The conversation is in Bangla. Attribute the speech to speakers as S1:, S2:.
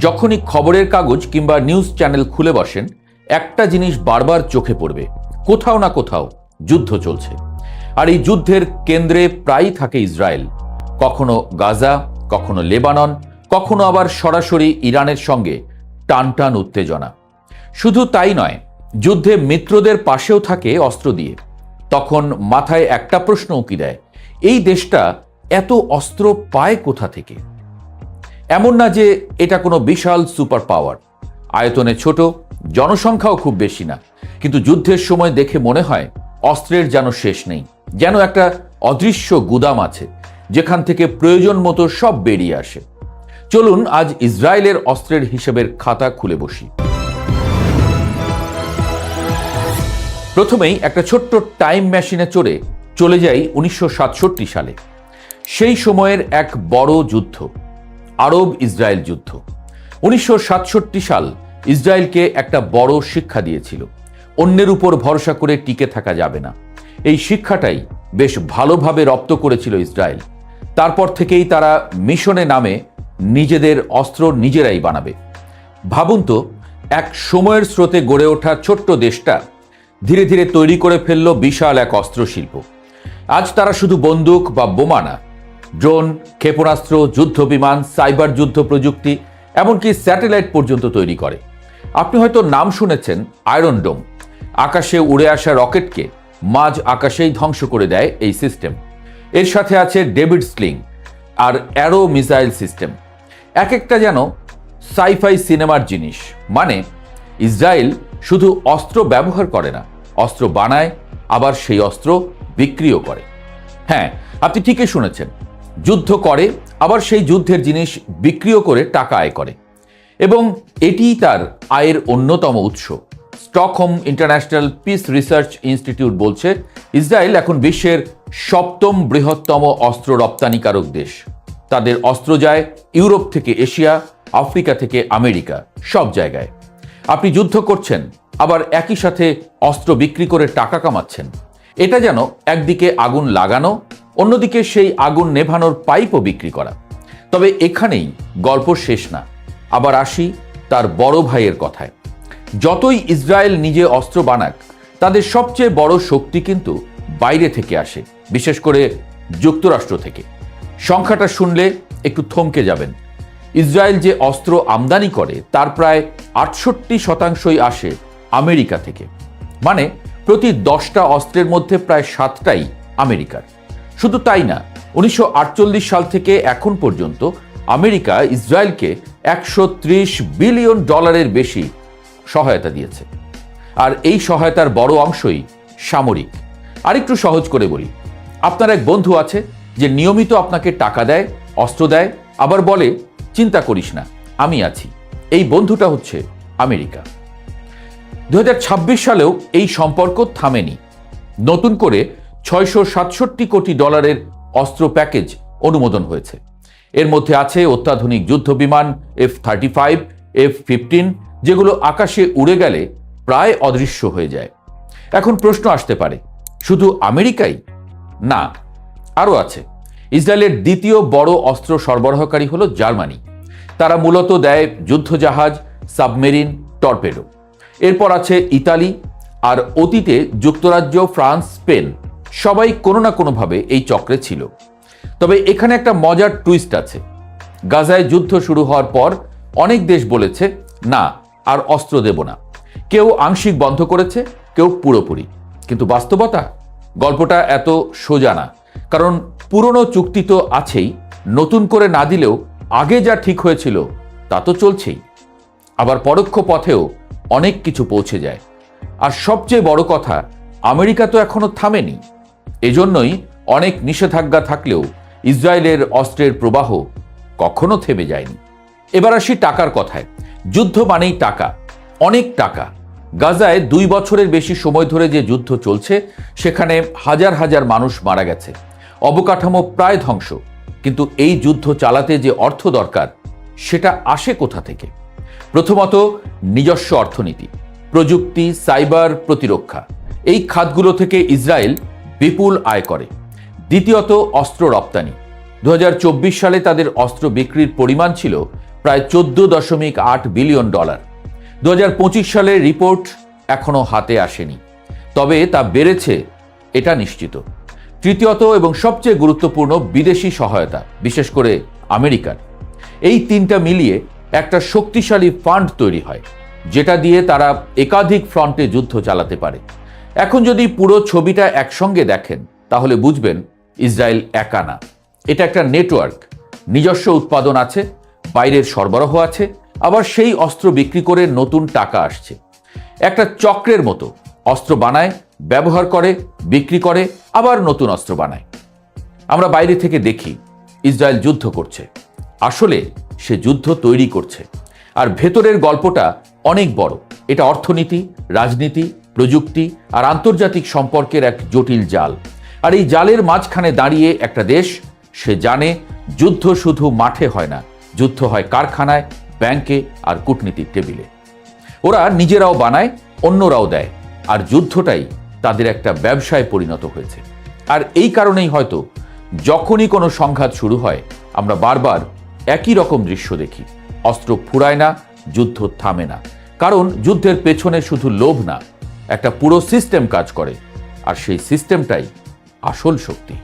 S1: যখনই খবরের কাগজ কিংবা নিউজ চ্যানেল খুলে বসেন, একটা জিনিস বারবার চোখে পড়বে, কোথাও না কোথাও যুদ্ধ চলছে। আর এই যুদ্ধের কেন্দ্রে প্রায়ই থাকে ইসরায়েল, কখনো গাজা, কখনো লেবানন, কখনো আবার সরাসরি ইরানের সঙ্গে টানটান উত্তেজনা। শুধু তাই নয়, যুদ্ধে মিত্রদের পাশেও থাকে অস্ত্র দিয়ে। তখন মাথায় একটা প্রশ্ন উকি দেয়, এই দেশটা এত অস্ত্র পায় কোথা থেকে? এমন না যে এটা কোনো বিশাল সুপার পাওয়ার, আয়তনে ছোট, জনসংখ্যাও খুব বেশি না, কিন্তু যুদ্ধের সময় দেখে মনে হয় অস্ত্রের যেন শেষ নেই, যেন একটা অদৃশ্য গুদাম আছে যেখান থেকে প্রয়োজন মতো সব বেরিয়ে আসে। চলুন আজ ইসরায়েলের অস্ত্রের হিসেবের খাতা খুলে বসি। প্রথমেই একটা ছোট্ট টাইম মেশিনে চড়ে চলে যাই 1967 সালে। সেই সময়ের এক বড় যুদ্ধ, আরব ইসরায়েল যুদ্ধ। 1967 সাল ইসরায়েলকে একটা বড় শিক্ষা দিয়েছিল, অন্যের উপর ভরসা করে টিকে থাকা যাবে না। এই শিক্ষাটাই বেশ ভালোভাবে রপ্ত করেছিল ইসরায়েল। তারপর থেকেই তারা মিশনে নামে নিজেদের অস্ত্র নিজেরাই বানাবে। ভাবুন তো, এক সময়ের স্রোতে গড়ে ওঠা ছোট্ট দেশটা ধীরে ধীরে তৈরি করে ফেলল বিশাল এক অস্ত্র শিল্প। আজ তারা শুধু বন্দুক বা বোমা না, ড্রোন, ক্ষেপণাস্ত্র, যুদ্ধ বিমান, সাইবার যুদ্ধ প্রযুক্তি, এমনকি স্যাটেলাইট পর্যন্ত তৈরি করে। আপনি হয়তো নাম শুনেছেন আয়রন ডোম। আকাশে উড়ে আসা রকেটকে মাঝ আকাশেই ধ্বংস করে দেয় এই সিস্টেম। এর সাথে আছে ডেভিড স্লিং আর অ্যারো মিসাইল সিস্টেম। এক একটা যেন সাইফাই সিনেমার জিনিস। মানে ইসরায়েল শুধু অস্ত্র ব্যবহার করে না, অস্ত্র বানায়, আবার সেই অস্ত্র বিক্রিও করে। হ্যাঁ, আপনি ঠিকই শুনেছেন, যুদ্ধ করে, আবার সেই যুদ্ধের জিনিস বিক্রিও করে টাকা আয় করে। এবং এটিই তার আয়ের অন্যতম উৎস। Stockholm international piece research institute বলছে, ইসরায়েল এখন বিশ্বের 7ম বৃহত্তম অস্ত্র রপ্তানিকারক দেশ। তাদের অস্ত্র যায় ইউরোপ থেকে এশিয়া, আফ্রিকা থেকে আমেরিকা, সব জায়গায়। আপনি যুদ্ধ করছেন, আবার একই সাথে অস্ত্র বিক্রি করে টাকা কামাচ্ছেন। এটা যেন একদিকে আগুন লাগানো, অন্যদিকে সেই আগুন নেভানোর পাইপও বিক্রি করা। তবে এখানেই গল্প শেষ না। আবার আসি তার বড় ভাইয়ের কথায়। যতই ইসরায়েল নিজে অস্ত্র বানাক, তাদের সবচেয়ে বড় শক্তি কিন্তু বাইরে থেকে আসে, বিশেষ করে যুক্তরাষ্ট্র থেকে। সংখ্যাটা শুনলে একটু থমকে যাবেন। ইসরায়েল যে অস্ত্র আমদানি করে তার প্রায় 68% আসে আমেরিকা থেকে। মানে প্রতি 10টা অস্ত্রের মধ্যে প্রায় 7টাই আমেরিকার। শুধু তাই না, 1948 সাল থেকে এখন পর্যন্ত আমেরিকা ইসরায়েলকে $130 বিলিয়ন বেশি সহায়তা দিয়েছে। আর এই সহায়তার বড় অংশই সামরিক। আরেকটু সহজ করে বলি, আপনার এক বন্ধু আছে যে নিয়মিত আপনাকে টাকা দেয়, অস্ত্র দেয়, আবার বলে চিন্তা করিস না, আমি আছি। এই বন্ধুটা হচ্ছে আমেরিকা। 2026 সালেও এই সম্পর্ক থামেনি। নতুন করে $667 কোটি অস্ত্র প্যাকেজ অনুমোদন হয়েছে। এর মধ্যে আছে অত্যাধুনিক যুদ্ধ বিমান F-35, F-15, যেগুলো আকাশে উড়ে গেলে প্রায় অদৃশ্য হয়ে যায়। এখন প্রশ্ন আসতে পারে, শুধু আমেরিকাই? না, আরও আছে। ইসরায়েলের দ্বিতীয় বড় অস্ত্র সরবরাহকারী হলো জার্মানি। তারা মূলত দেয় যুদ্ধজাহাজ, সাবমেরিন, টর্পেডো। এরপর আছে ইতালি, আর অতীতে যুক্তরাজ্য, ফ্রান্স, স্পেন, সবাই কোনো না কোনোভাবে এই চক্রে ছিল। তবে এখানে একটা মজার টুইস্ট আছে। গাজায় যুদ্ধ শুরু হওয়ার পর অনেক দেশ বলেছে, না আর অস্ত্র দেব না। কেউ আংশিক বন্ধ করেছে, কেউ পুরোপুরি। কিন্তু বাস্তবতা, গল্পটা এত সোজা না। কারণ পুরনো চুক্তি তো আছেই, নতুন করে না দিলেও আগে যা ঠিক হয়েছিল তা তো চলছেই। আবার পরোক্ষ পথেও অনেক কিছু পৌঁছে যায়। আর সবচেয়ে বড় কথা, আমেরিকা তো এখনো থামেনি। এজন্যই অনেক নিষেধাজ্ঞা থাকলেও ইসরায়েলের অস্ত্রের প্রবাহ কখনো থেমে যায়নি। এবার আসি টাকার কথায়। যুদ্ধ মানেই টাকা, অনেক টাকা। গাজায় 2 বছরের বেশি সময় ধরে যে যুদ্ধ চলছে, সেখানে হাজার হাজার মানুষ মারা গেছে, অবকাঠামো প্রায় ধ্বংস। কিন্তু এই যুদ্ধ চালাতে যে অর্থ দরকার, সেটা আসে কোথা থেকে? প্রথমত, নিজস্ব অর্থনীতি, প্রযুক্তি, সাইবার, প্রতিরক্ষা, এই খাতগুলো থেকে ইসরায়েল বিপুল আয় করে। দ্বিতীয়ত, অস্ত্র রপ্তানি। 2024 সালে তাদের অস্ত্র বিক্রির পরিমাণ ছিল প্রায় 14.8 বিলিয়ন ডলার। 2025 সালের রিপোর্ট এখনো হাতে আসেনি, তবে তা বেড়েছে এটা নিশ্চিত। তৃতীয়ত এবং সবচেয়ে গুরুত্বপূর্ণ বিদেশি সহায়তা, বিশেষ করে আমেরিকার। এই তিনটা মিলিয়ে একটা শক্তিশালী ফান্ড তৈরি হয়, যেটা দিয়ে তারা একাধিক ফ্রন্টে যুদ্ধ চালাতে পারে। এখন যদি পুরো ছবিটা একসঙ্গে দেখেন তাহলে বুঝবেন ইসরায়েল একা না, এটা একটা নেটওয়ার্ক। নিজস্ব উৎপাদন আছে, বাইরের সরবরাহ আছে, আবার সেই অস্ত্র বিক্রি করে নতুন টাকা আসছে। একটা চক্রের মতো অস্ত্র বানায়, ব্যবহার করে, বিক্রি করে, আবার নতুন অস্ত্র বানায়। আমরা বাইরে থেকে দেখি ইসরায়েল যুদ্ধ করছে, আসলে সে যুদ্ধ তৈরি করছে। আর ভেতরের গল্পটা অনেক বড়। এটা অর্থনীতি, রাজনীতি, প্রযুক্তি আর আন্তর্জাতিক সম্পর্কের এক জটিল জাল। আর এই জালের মাঝখানে দাঁড়িয়ে একটা দেশ, সে জানে যুদ্ধ শুধু মাঠে হয় না, যুদ্ধ হয় কারখানায়, ব্যাংকে আর কূটনীতিক টেবিলে। ওরা নিজেরাও বানায়, অন্যরাও দেয়, আর যুদ্ধটাই তাদের একটা ব্যবসায় পরিণত হয়েছে। আর এই কারণেই হয়তো যখনই কোনো সংঘাত শুরু হয় আমরা বারবার একই রকম দৃশ্য দেখি। অস্ত্র ফুরায় না, যুদ্ধ থামে না, কারণ যুদ্ধের পেছনে শুধু লোভ না, একটা পুরো সিস্টেম কাজ করে, আর সেই সিস্টেমটাই আসল শক্তি।